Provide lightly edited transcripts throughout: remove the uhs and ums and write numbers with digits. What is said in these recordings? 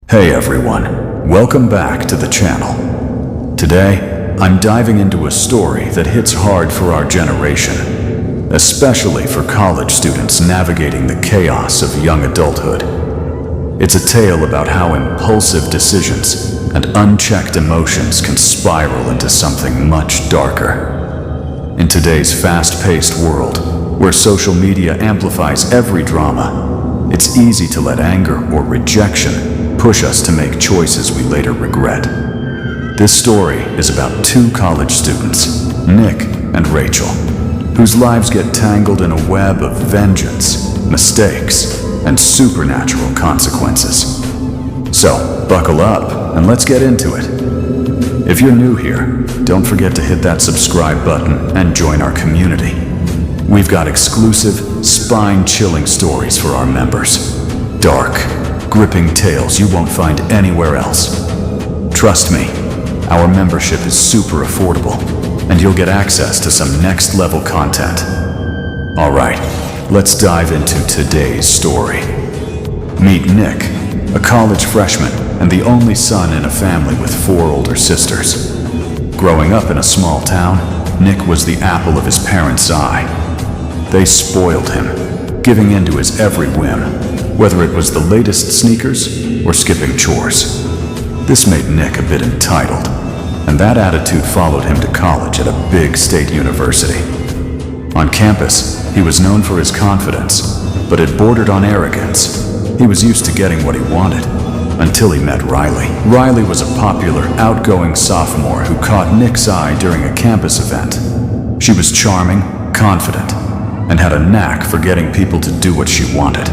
Hey everyone, welcome back to the channel. Today, I'm diving into a story that hits hard for our generation, especially for college students navigating the chaos of young adulthood. It's a tale about how impulsive decisions and unchecked emotions can spiral into something much darker. In today's fast-paced world, where social media amplifies every drama, it's easy to let anger or rejection push us to make choices we later regret. This story is about two college students, Nick and Rachel, whose lives get tangled in a web of vengeance, mistakes, and supernatural consequences. So, buckle up and let's get into it. If you're new here, don't forget to hit that subscribe button and join our community. We've got exclusive, spine-chilling stories for our members. Dark, gripping tales you won't find anywhere else. Trust me, our membership is super affordable, and you'll get access to some next-level content. Alright, let's dive into today's story. Meet Nick, a college freshman and the only son in a family with 4 older sisters. Growing up in a small town, Nick was the apple of his parents' eye. They spoiled him, giving in to his every whim, whether it was the latest sneakers or skipping chores. This made Nick a bit entitled, and that attitude followed him to college at a big state university. On campus, he was known for his confidence, but it bordered on arrogance. He was used to getting what he wanted, until he met Riley. Riley was a popular, outgoing sophomore who caught Nick's eye during a campus event. She was charming, confident, and had a knack for getting people to do what she wanted.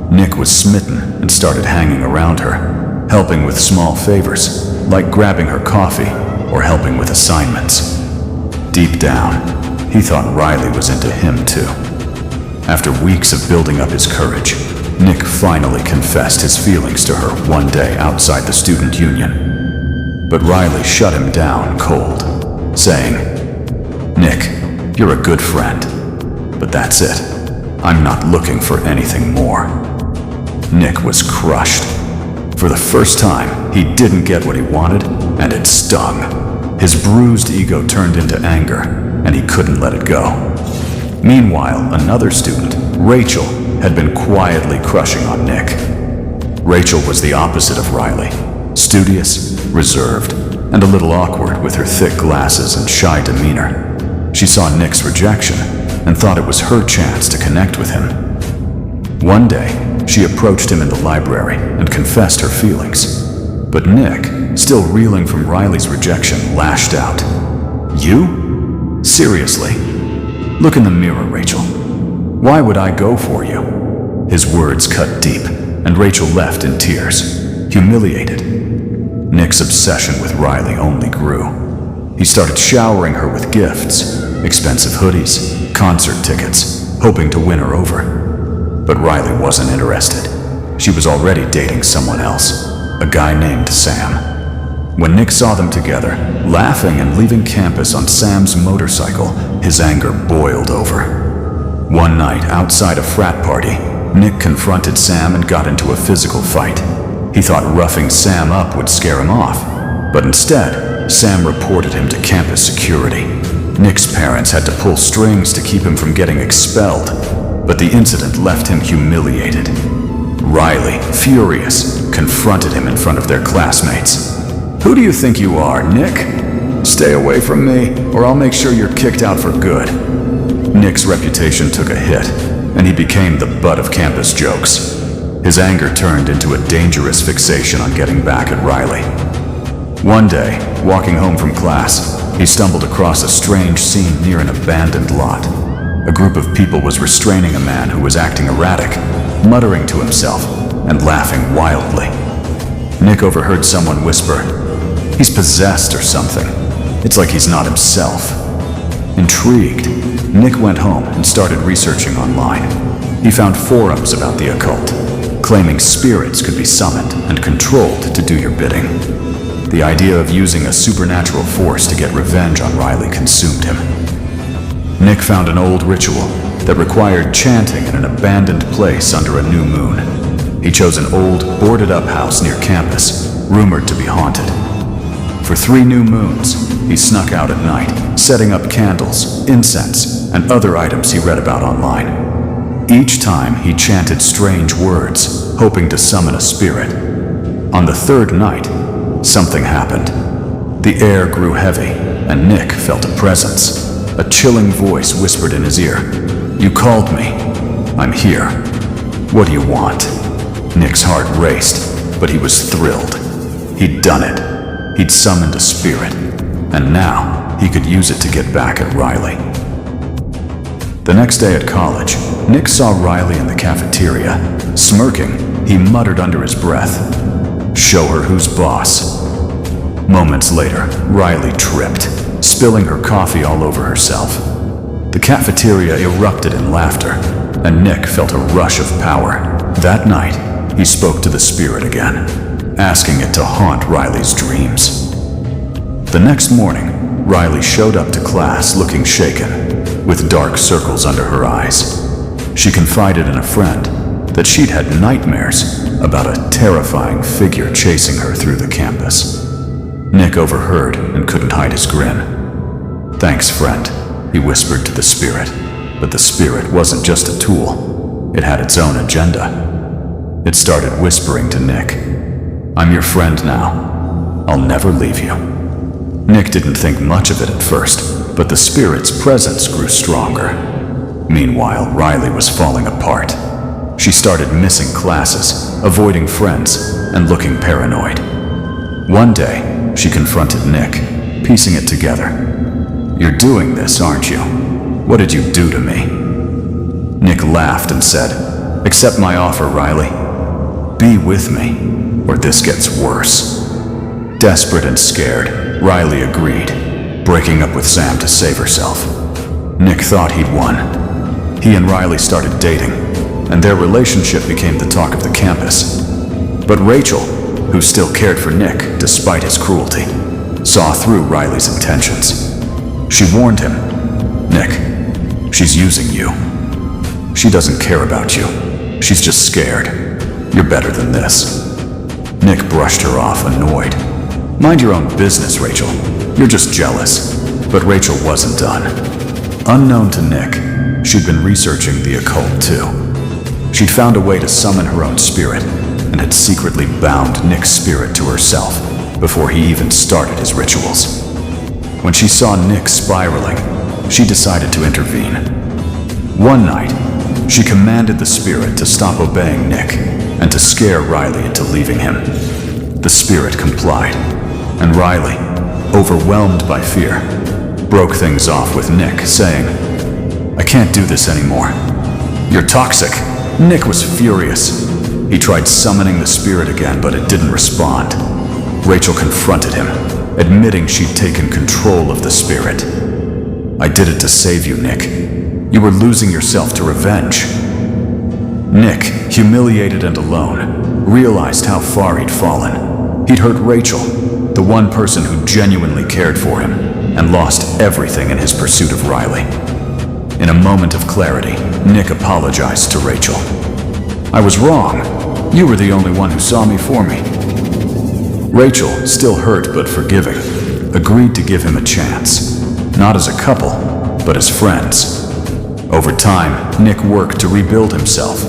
Nick was smitten and started hanging around her, helping with small favors, like grabbing her coffee or helping with assignments. Deep down, he thought Riley was into him too. After weeks of building up his courage, Nick finally confessed his feelings to her one day outside the student union. But Riley shut him down cold, saying, "Nick, you're a good friend, but that's it. I'm not looking for anything more." Nick was crushed. For the first time, he didn't get what he wanted, and it stung. His bruised ego turned into anger, and he couldn't let it go. Meanwhile, another student, Rachel, had been quietly crushing on Nick. Rachel was the opposite of Riley, studious, reserved, and a little awkward with her thick glasses and shy demeanor. She saw Nick's rejection and thought it was her chance to connect with him. One day, she approached him in the library and confessed her feelings. But Nick, still reeling from Riley's rejection, lashed out. "You? Seriously? Look in the mirror, Rachel. Why would I go for you?" His words cut deep, and Rachel left in tears, humiliated. Nick's obsession with Riley only grew. He started showering her with gifts, expensive hoodies, concert tickets, hoping to win her over. But Riley wasn't interested. She was already dating someone else, a guy named Sam. When Nick saw them together, laughing and leaving campus on Sam's motorcycle, his anger boiled over. One night, outside a frat party, Nick confronted Sam and got into a physical fight. He thought roughing Sam up would scare him off, but instead, Sam reported him to campus security. Nick's parents had to pull strings to keep him from getting expelled, but the incident left him humiliated. Riley, furious, confronted him in front of their classmates. "Who do you think you are, Nick? Stay away from me, or I'll make sure you're kicked out for good." Nick's reputation took a hit, and he became the butt of campus jokes. His anger turned into a dangerous fixation on getting back at Riley. One day, walking home from class, he stumbled across a strange scene near an abandoned lot. A group of people was restraining a man who was acting erratic, muttering to himself and laughing wildly. Nick overheard someone whisper, "He's possessed or something. It's like he's not himself." Intrigued, Nick went home and started researching online. He found forums about the occult, claiming spirits could be summoned and controlled to do your bidding. The idea of using a supernatural force to get revenge on Riley consumed him. Nick found an old ritual that required chanting in an abandoned place under a new moon. He chose an old, boarded-up house near campus, rumored to be haunted. For 3 new moons, he snuck out at night, setting up candles, incense, and other items he read about online. Each time, he chanted strange words, hoping to summon a spirit. On the 3rd night, something happened. The air grew heavy, and Nick felt a presence. A chilling voice whispered in his ear, "You called me. I'm here. What do you want?" Nick's heart raced, but he was thrilled. He'd done it. He'd summoned a spirit, and now he could use it to get back at Riley. The next day at college, Nick saw Riley in the cafeteria. Smirking, he muttered under his breath, "Show her who's boss." Moments later, Riley tripped, spilling her coffee all over herself. The cafeteria erupted in laughter, and Nick felt a rush of power. That night, he spoke to the spirit again, asking it to haunt Riley's dreams. The next morning, Riley showed up to class looking shaken, with dark circles under her eyes. She confided in a friend that she'd had nightmares about a terrifying figure chasing her through the campus. Nick overheard and couldn't hide his grin. "Thanks, friend," he whispered to the spirit. But the spirit wasn't just a tool. It had its own agenda. It started whispering to Nick, "I'm your friend now. I'll never leave you." Nick didn't think much of it at first, but the spirit's presence grew stronger. Meanwhile, Riley was falling apart. She started missing classes, avoiding friends, and looking paranoid. One day, she confronted Nick, piecing it together. "You're doing this, aren't you? What did you do to me?" Nick laughed and said, "Accept my offer, Riley. Be with me, or this gets worse." Desperate and scared, Riley agreed, breaking up with Sam to save herself. Nick thought he'd won. He and Riley started dating, and their relationship became the talk of the campus. But Rachel, who still cared for Nick despite his cruelty, saw through Riley's intentions. She warned him, "Nick, she's using you. She doesn't care about you. She's just scared. You're better than this." Nick brushed her off, annoyed. "Mind your own business, Rachel. You're just jealous." But Rachel wasn't done. Unknown to Nick, she'd been researching the occult too. She'd found a way to summon her own spirit, and had secretly bound Nick's spirit to herself before he even started his rituals. When she saw Nick spiraling, she decided to intervene. One night, she commanded the spirit to stop obeying Nick and to scare Riley into leaving him. The spirit complied, and Riley, overwhelmed by fear, broke things off with Nick, saying, "I can't do this anymore. You're toxic." Nick was furious. He tried summoning the spirit again, but it didn't respond. Rachel confronted him, admitting she'd taken control of the spirit. "I did it to save you, Nick. You were losing yourself to revenge." Nick, humiliated and alone, realized how far he'd fallen. He'd hurt Rachel, the one person who genuinely cared for him, and lost everything in his pursuit of Riley. In a moment of clarity, Nick apologized to Rachel. "I was wrong. You were the only one who saw me for me." Rachel, still hurt but forgiving, agreed to give him a chance, not as a couple, but as friends. Over time, Nick worked to rebuild himself,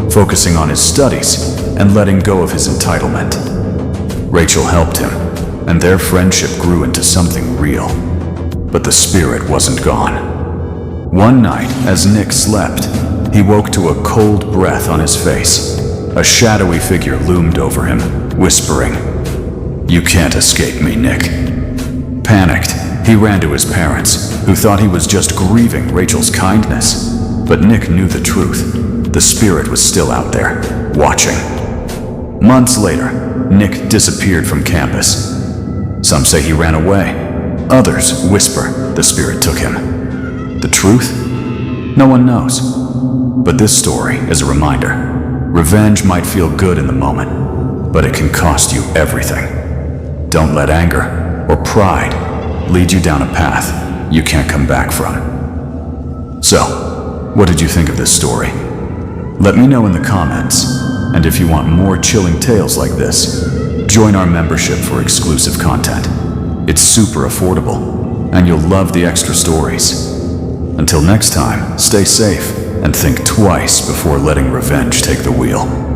focusing on his studies and letting go of his entitlement. Rachel helped him, and their friendship grew into something real. But the spirit wasn't gone. One night, as Nick slept, he woke to a cold breath on his face. A shadowy figure loomed over him, whispering, "You can't escape me, Nick." Panicked, he ran to his parents, who thought he was just grieving Rachel's kindness. But Nick knew the truth. The spirit was still out there, watching. Months later, Nick disappeared from campus. Some say he ran away. Others whisper the spirit took him. The truth? No one knows. But this story is a reminder. Revenge might feel good in the moment, but it can cost you everything. Don't let anger or pride lead you down a path you can't come back from. So, what did you think of this story? Let me know in the comments. And if you want more chilling tales like this, join our membership for exclusive content. It's super affordable, and you'll love the extra stories. Until next time, stay safe and think twice before letting revenge take the wheel.